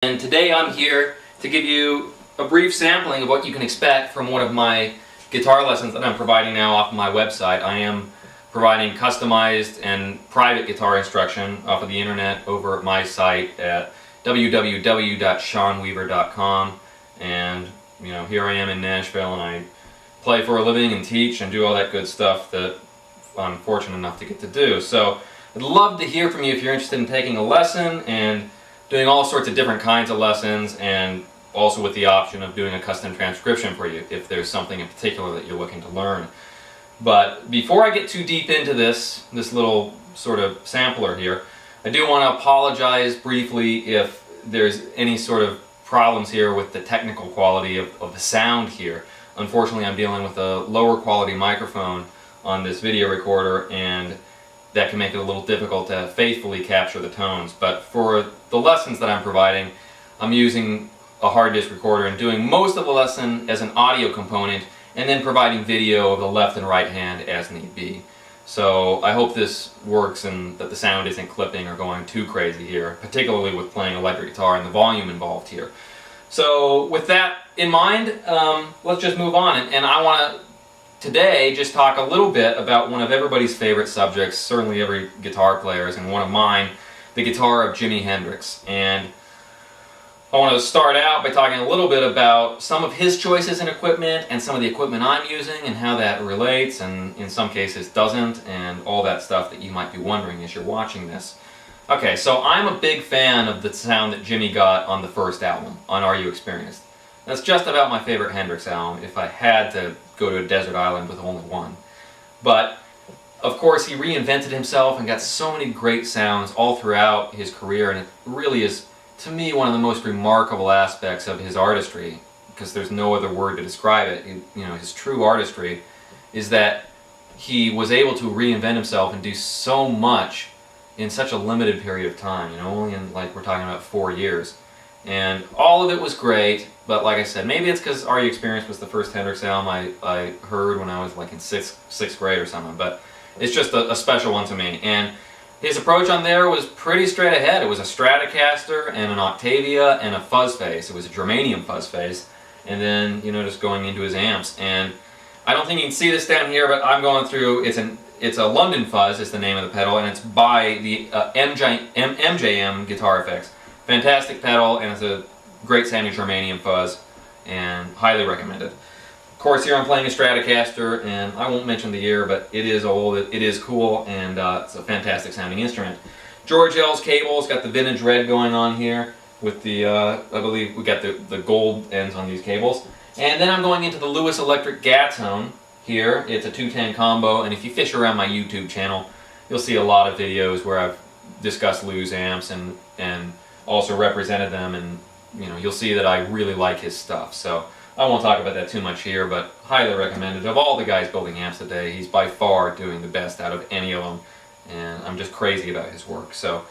And today I'm here to give you a brief sampling of what you can expect from one of my guitar lessons that I'm providing now off of my website. I am providing customized and private guitar instruction off of the internet over at my site at www.seanweaver.com. And here I am in Nashville, and I play for a living and teach and do all that good stuff that I'm fortunate enough to get to do. So I'd love to hear from you if you're interested in taking a lesson and doing all sorts of different kinds of lessons, and also with the option of doing a custom transcription for you if there's something in particular that you're looking to learn. But before I get too deep into this little sort of sampler here, I do want to apologize briefly if there's any sort of problems here with the technical quality of the sound here. Unfortunately, I'm dealing with a lower quality microphone on this video recorder, and that can make it a little difficult to faithfully capture the tones. But for the lessons that I'm providing, I'm using a hard disk recorder and doing most of the lesson as an audio component, and then providing video of the left and right hand as need be. So I hope this works and that the sound isn't clipping or going too crazy here, particularly with playing electric guitar and the volume involved here. So with that in mind, let's just move on. And I want to today just talk a little bit about one of everybody's favorite subjects, certainly every guitar player's, and one of mine, the guitar of Jimi Hendrix. And I want to start out by talking a little bit about some of his choices in equipment and some of the equipment I'm using and how that relates and in some cases doesn't, and all that stuff that you might be wondering as you're watching this. Okay, so I'm a big fan of the sound that Jimi got on the first album, on Are You Experienced? That's just about my favorite Hendrix album if I had to go to a desert island with only one. But of course he reinvented himself and got so many great sounds all throughout his career, and it really is, to me, one of the most remarkable aspects of his artistry, because there's no other word to describe it. His true artistry is that he was able to reinvent himself and do so much in such a limited period of time, only in, like, we're talking about 4 years. And all of it was great, but like I said, maybe it's because Are You Experienced was the first Hendrix album I heard when I was like in sixth grade or something, but it's just a special one to me. And his approach on there was pretty straight ahead. It was a Stratocaster and an Octavia and a fuzz face. It was a germanium fuzz face, and then just going into his amps. And I don't think you can see this down here, but I'm going through. It's a London Fuzz is the name of the pedal, and it's by the MJM Guitar Effects. Fantastic pedal, and it's a great sounding germanium fuzz, and highly recommended. Of course, here I'm playing a Stratocaster, and I won't mention the year, but it is old, it is cool, and it's a fantastic sounding instrument. George L's cables, got the vintage red going on here with the, I believe we got the gold ends on these cables. And then I'm going into the Lewis Electric Gatone here. It's a 210 combo, and if you fish around my YouTube channel, you'll see a lot of videos where I've discussed Lewis amps and also represented them, and you'll see that I really like his stuff. So I won't talk about that too much here, but highly recommended. Of all the guys building amps today, he's by far doing the best out of any of them, and I'm just crazy about his work. So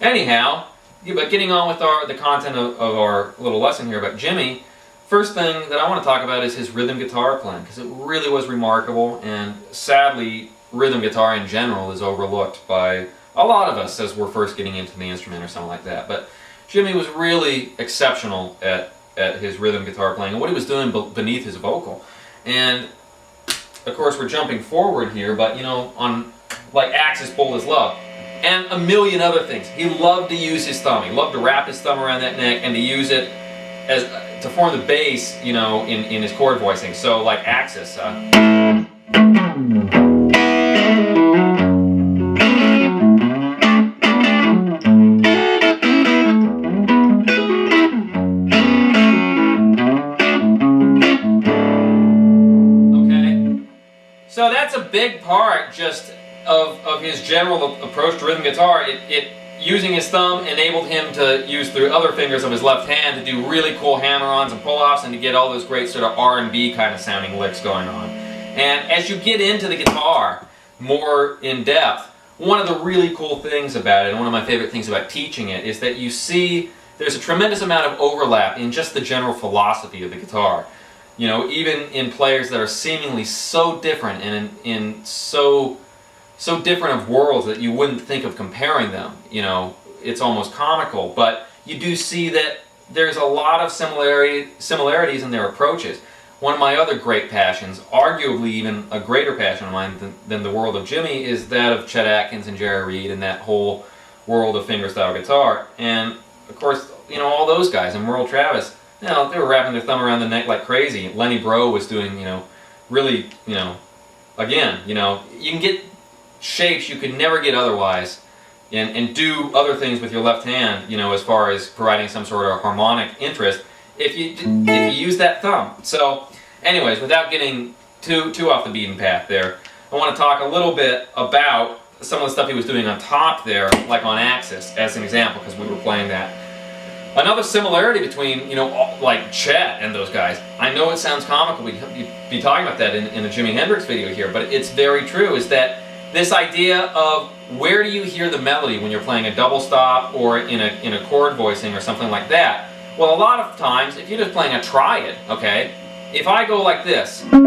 anyhow, but getting on with the content of our little lesson here about Jimi, first thing that I want to talk about is his rhythm guitar playing, because it really was remarkable, and sadly rhythm guitar in general is overlooked by a lot of us as we're first getting into the instrument or something like that. But Jimi was really exceptional at his rhythm guitar playing and what he was doing beneath his vocal. And of course we're jumping forward here, but on like Axis Bold as Love and a million other things. He loved to use his thumb. He loved to wrap his thumb around that neck and to use it as to form the bass, in his chord voicing. So like Axis. So that's a big part just of his general approach to rhythm guitar. Using his thumb enabled him to use the other fingers of his left hand to do really cool hammer-ons and pull-offs and to get all those great sort of R&B kind of sounding licks going on. And as you get into the guitar more in depth, one of the really cool things about it, and one of my favorite things about teaching it, is that you see there's a tremendous amount of overlap in just the general philosophy of the guitar. Even in players that are seemingly so different and in so different of worlds that you wouldn't think of comparing them. It's almost comical, but you do see that there's a lot of similarities in their approaches. One of my other great passions, arguably even a greater passion of mine than the world of Jimmy, is that of Chet Atkins and Jerry Reed and that whole world of fingerstyle guitar. And of course, you know, all those guys, and Merle Travis, you know, they were wrapping their thumb around the neck like crazy. Lenny Breau was doing, you know, really, you know, again, you know, you can get shapes you could never get otherwise, and do other things with your left hand, you know, as far as providing some sort of harmonic interest if you use that thumb. So, anyways, without getting too off the beaten path there, I want to talk a little bit about some of the stuff he was doing on top there, like on Axis, as an example, because we were playing that. Another similarity between, you know, like Chet and those guys, I know it sounds comical, we'd be talking about that in a Jimi Hendrix video here, but it's very true, is that this idea of where do you hear the melody when you're playing a double stop or in a chord voicing or something like that? Well, a lot of times, if you're just playing a triad, okay, if I go like this, the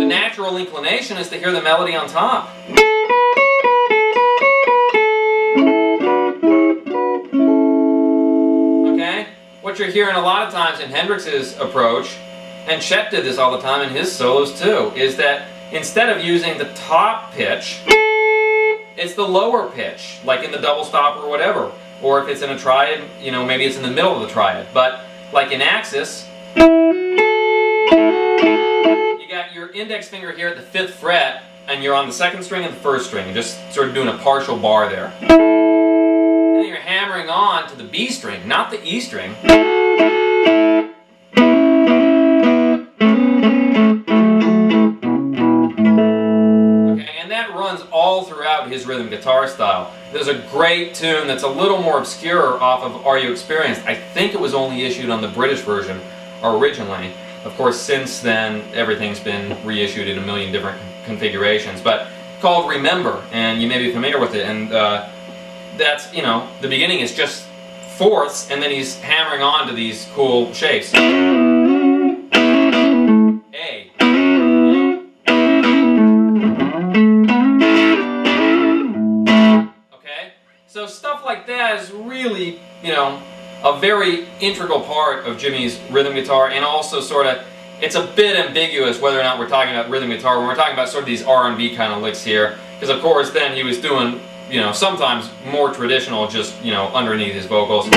natural inclination is to hear the melody on top. Okay? What you're hearing a lot of times in Hendrix's approach, and Chet did this all the time in his solos too, is that instead of using the top pitch, it's the lower pitch, like in the double stop or whatever. Or if it's in a triad, you know, maybe it's in the middle of the triad. But like in Axis, you got your index finger here at the 5th fret, and you're on the 2nd string and the 1st string, and just sort of doing a partial bar there. And then you're hammering on to the B string, not the E string. All throughout his rhythm guitar style. There's a great tune that's a little more obscure off of Are You Experienced? I think it was only issued on the British version originally. Of course, since then, everything's been reissued in a million different configurations, but called Remember, and you may be familiar with it, and that's, you know, the beginning is just fourths, and then he's hammering on to these cool shapes. So stuff like that is really, you know, a very integral part of Jimmy's rhythm guitar, and also sort of, it's a bit ambiguous whether or not we're talking about rhythm guitar when we're talking about sort of these R&B kind of licks here, because of course then he was doing, you know, sometimes more traditional, just, you know, underneath his vocals.